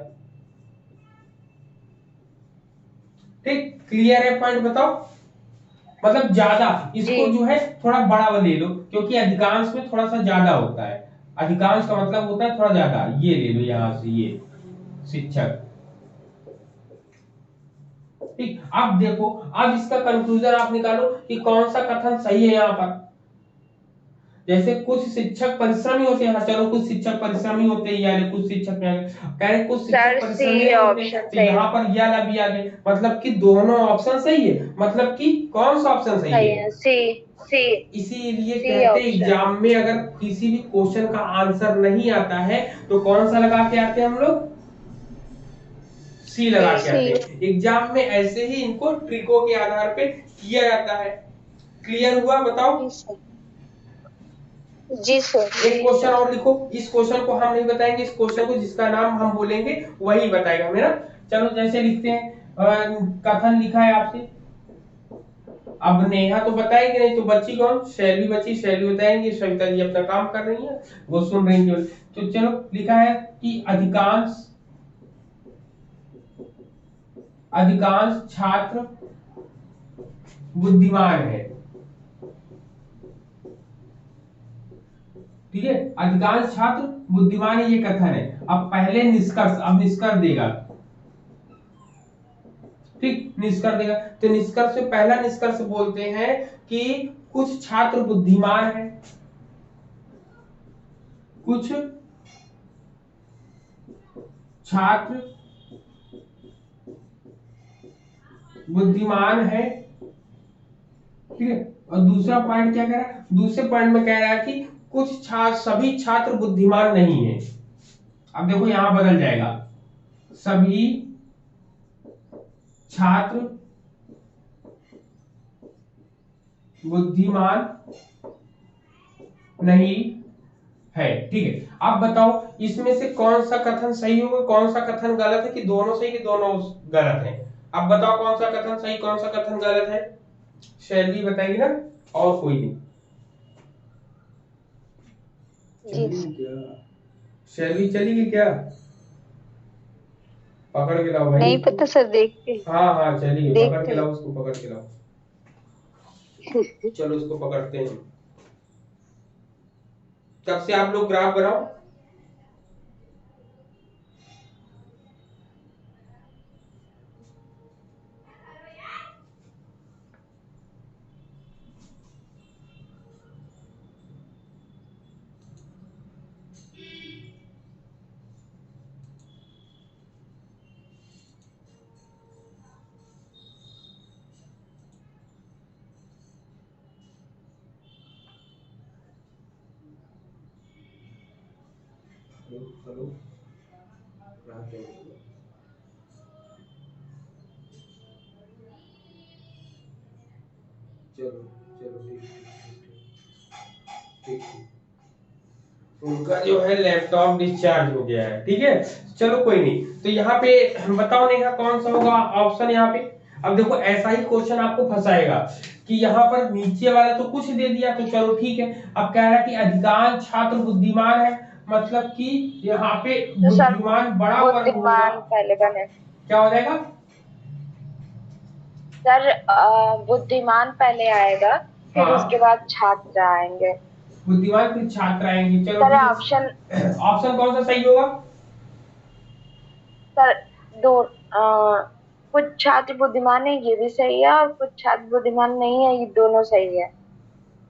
ठीक, क्लियर है पॉइंट बताओ। मतलब ज्यादा जी इसको जो है थोड़ा बड़ा ले लो, क्योंकि अधिकांश में थोड़ा सा ज्यादा होता है। अधिकांश का मतलब होता है थोड़ा ज्यादा, ये ले लो यहां से, ये शिक्षक। ठीक, अब देखो, अब इसका कंक्लूजन आप निकालो कि कौन सा कथन सही है यहाँ पर। जैसे कुछ शिक्षक परिश्रमी होते हैं, हाँ चलो कुछ शिक्षक परिश्रमी होते हैं, या कुछ शिक्षक कह रहे कुछ शिक्षक सर परिश्रमी सी नहीं होते, ऑप्शन तो सही यहाँ है। पर यह भी आ गए, मतलब कि दोनों ऑप्शन सही है। मतलब कि कौन सा ऑप्शन सही सही है। है सी। सी इसीलिए सी कहते हैं ऑप्शन। एग्जाम में अगर किसी भी क्वेश्चन का आंसर नहीं आता है तो कौन सा लगा के आते हैं हम लोग, सी लगा के सी। आते हैं। एग्जाम में ऐसे ही इनको ट्रिकों के आधार पे किया जाता है। क्लियर हुआ बताओ। जी सर। जी सर। एक क्वेश्चन और लिखो, इस क्वेश्चन को हम नहीं बताएंगे, इस क्वेश्चन को जिसका नाम हम बोलेंगे वही बताएगा हमें ना। चलो जैसे लिखते हैं, कथन लिखा है आपसे। अब नेहा तो बताएगी नहीं, तो बच्ची कौन, शैली बच्ची, शैली बताएंगे, सविता जी अपना काम कर रही है, वो सुन रही है। तो चलो लिखा है कि अधिकांश अधिकांश छात्र बुद्धिमान है। ठीक है, अधिकांश छात्र बुद्धिमान है, ये कथन है। अब पहले निष्कर्ष, अब निष्कर्ष देगा। ठीक, निष्कर्ष देगा, तो निष्कर्ष से पहला निष्कर्ष बोलते हैं कि कुछ छात्र बुद्धिमान है, कुछ छात्र बुद्धिमान है। ठीक है, और दूसरा पॉइंट क्या कह रहा है, दूसरे पॉइंट में कह रहा है कि कुछ छात्र, सभी छात्र बुद्धिमान नहीं है। अब देखो यहां बदल जाएगा, सभी छात्र बुद्धिमान नहीं है। ठीक है, अब बताओ इसमें से कौन सा कथन सही होगा, कौन सा कथन गलत है, कि दोनों सही कि दोनों गलत है। अब बताओ कौन सा कथन सही कौन सा कथन गलत है, शैली बताएगी ना। और कोई नहीं। जी चलेगी क्या शैली, चलेगी क्या? पकड़ के लाओ भाई नहीं उसको। पता सर, देखते हाँ हाँ चलिए, पकड़ के देखते लाओ उसको, पकड़ के लाओ। चलो उसको पकड़ते हैं। कब से आप लोग ग्राफ बनाओ? हेलो हेलो, यहाँ पे चलो चलो, ठीक ठीक ठीक ठीक। उनका जो है लैपटॉप डिस्चार्ज हो गया है, ठीक है। चलो कोई नहीं। तो यहाँ पे बताओ नेहा कौन सा होगा ऑप्शन यहाँ पे। अब देखो ऐसा ही क्वेश्चन आपको फंसाएगा कि यहाँ पर नीचे वाला तो कुछ दे दिया, तो चलो ठीक है। अब कह रहा है कि अधिकांश छात्र बुद्धिमान है, मतलब कि यहाँ पे तो सर बुद्धिमान बड़ा वर्ग होगा। बुद्धिमान पहले बने। क्या हो जाएगा? सर बुद्धिमान पहले आएगा, फिर उसके हाँ, बाद छात्र आएंगे। बुद्धिमान फिर छात्र आएंगे, चलो सर ठीक ऑप्शन, है। ऑप्शन कौन सा सही होगा? सर दो कुछ छात्र बुद्धिमान है ये भी सही है, और कुछ छात्र बुद्धिमान नहीं है ये दोनों सही है।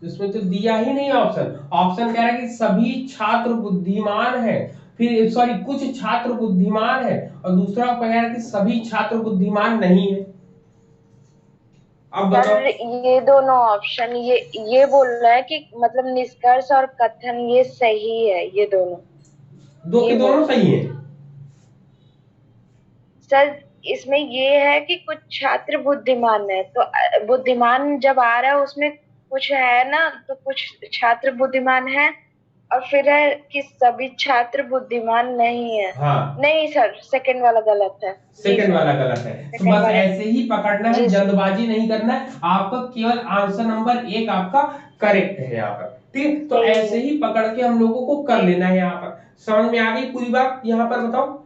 तो इसमें तो दिया ही नहीं ऑप्शन। ऑप्शन कह रहा है कि सभी छात्र बुद्धिमान है, फिर सॉरी कुछ छात्र बुद्धिमान है, और दूसरा कह रहा है कि सभी छात्र बुद्धिमान नहीं है। अब सर बताओ। ये दोनों ऑप्शन, ये बोल रहा है कि मतलब निष्कर्ष और कथन ये सही है, ये दोनों दो के ये बोल दोनों रहा है। सही है। सर इसमें ये है कि कुछ छात्र बुद्धिमान है, तो बुद्धिमान जब आ रहा है उसमें कुछ है ना, तो कुछ छात्र बुद्धिमान है, और फिर है कि सभी छात्र बुद्धिमान नहीं है। हाँ, नहीं सर, सेकंड वाला गलत है। जी सेकंड सर, वाला गलत है। तो सेकंड बस वाला। ऐसे ही पकड़ना है, जी सर। जल्दबाजी नहीं करना है आपका। केवल आंसर नंबर एक आपका करेक्ट है यहाँ पर, ठीक। तो सही ऐसे है। ही पकड़ के हम लोगों को कर जी लेना है यहाँ पर। समझ में आ गई पूरी बात यहाँ पर? बताओ,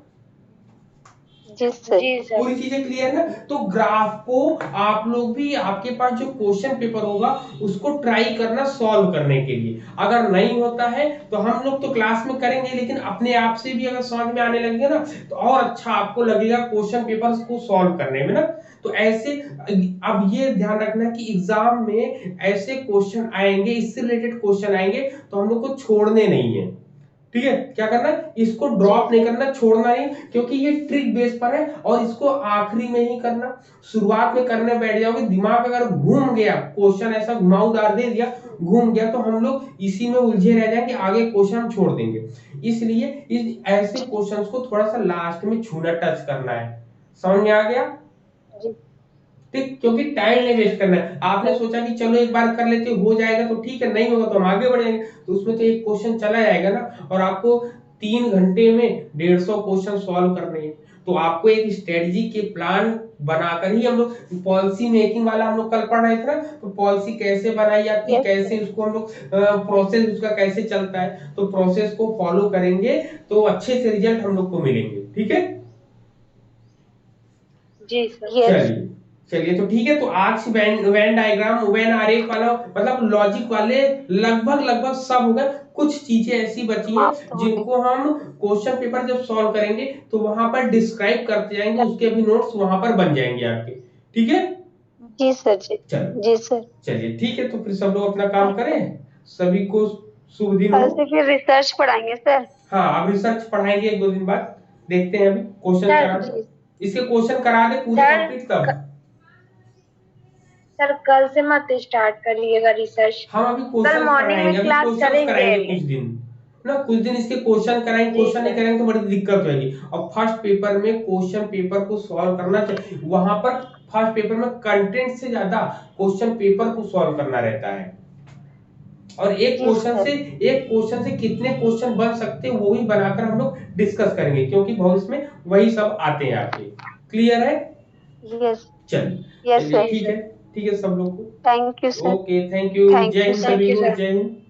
जी सर। जी सर। पूरी चीजें क्लियर है? तो ग्राफ को आप लोग भी, आपके पास जो क्वेश्चन पेपर होगा उसको ट्राई करना सॉल्व करने के लिए। अगर नहीं होता है तो हम लोग तो क्लास में करेंगे, लेकिन अपने आप से भी अगर समझ में आने लगेगा ना तो और अच्छा आपको लगेगा क्वेश्चन पेपर्स को सॉल्व करने में ना। तो ऐसे, अब ये ध्यान रखना कि एग्जाम में ऐसे क्वेश्चन आएंगे, इससे रिलेटेड क्वेश्चन आएंगे तो हम लोग को छोड़ने नहीं है, ठीक है। क्या करना है, इसको जी ड्रॉप नहीं सर। करना, छोड़ना नहीं, क्योंकि ये ट्रिक बेस पर है और इसको आखिरी में ही करना। शुरुआत में करने बैठ जाओगे, दिमाग अगर घूम गया, क्वेश्चन ऐसा घुमावदार दे दिया, घूम गया, तो हम लोग इसी में उलझे रह जाएंगे, आगे क्वेश्चन हम छोड़ देंगे। इसलिए इस ऐसे क्वेश्चंस को थोड़ा सा लास्ट में छूना, टच करना है। समझ में आ गया? जी ठीक, क्योंकि टाइम नहीं वेस्ट करना है। आपने सोचा कि चलो एक बार कर लेते, हो जाएगा तो ठीक है, नहीं होगा तो हम आगे बढ़ेंगे, तो उसमें तो एक क्वेश्चन चला जाएगा ना। और आपको 3 घंटे में 150 क्वेश्चन सॉल्व करने हैं। तो आपको एक स्ट्रेटजी के प्लान बनाकर ही, हम लोग पॉलिसी मेकिंग वाला हम लोग कल पढ़ रहे थे ना, तो पॉलिसी कैसे बनाई जाती है, यस कैसे सर। उसको हम लोग प्रोसेस उसका कैसे चलता है, तो प्रोसेस को फॉलो करेंगे तो अच्छे से रिजल्ट हम लोग को मिलेंगे, ठीक है। जी सर। यस। चलिए, चलिए तो ठीक है। तो आज वेन वेन डायग्राम, वेन आरेख वाला, मतलब लॉजिक वाले लगभग लगभग सब हो गए। कुछ चीजें ऐसी बची हैं समाप्त होने। जिनको हम क्वेश्चन पेपर जब सॉल्व करेंगे तो वहां पर डिस्क्राइब करते जाएंगे, उसके भी नोट्स वहां पर बन जाएंगे आपके, ठीक है। जी सर। जी चलो, जी सर। चलिए ठीक है, तो फिर सब लोग अपना काम करें। सभी को शुभ दिन हो। कल से फिर रिसर्च पढ़ाएंगे सर। हाँ, अब रिसर्च पढ़ाएंगे 1-2 दिन बाद। देखते हैं, अभी क्वेश्चन सर करा दे, जी। इसके क्वेश्चन करा दे पूरे सर कंप्लीट तब। सर कल से मत स्टार्ट करिएगा रिसर्च। हम अभी कल क्वेश्चंस मॉर्निंग कराएंगे, में अभी क्लास क्वेश्चंस करेंगे कराएंगे नहीं। कुछ दिन ना, कुछ दिन इसके क्वेश्चन कराएंगे। जी क्वेश्चन नहीं सर। करेंगे तो बड़ी दिक्कत होगी। और फर्स्ट पेपर में क्वेश्चन पेपर को सॉल्व करना चाहिए, वहां पर फर्स्ट पेपर में कंटेंट से ज्यादा क्वेश्चन पेपर को सॉल्व करना रहता है। और जी सर। एक क्वेश्चन से कितने क्वेश्चन बन सकते हैं वो भी बनाकर हम लोग डिस्कस करेंगे, क्योंकि भविष्य में वही सब आते हैं आपके। क्लियर है? यस। चलिए, यस चलिए सर। ठीक है। ठीक है सब लोग को। Thank you sir. Okay, thank you, thank जय यू हिंद सर। सभी थैंक यू को, सर। जय हिंद।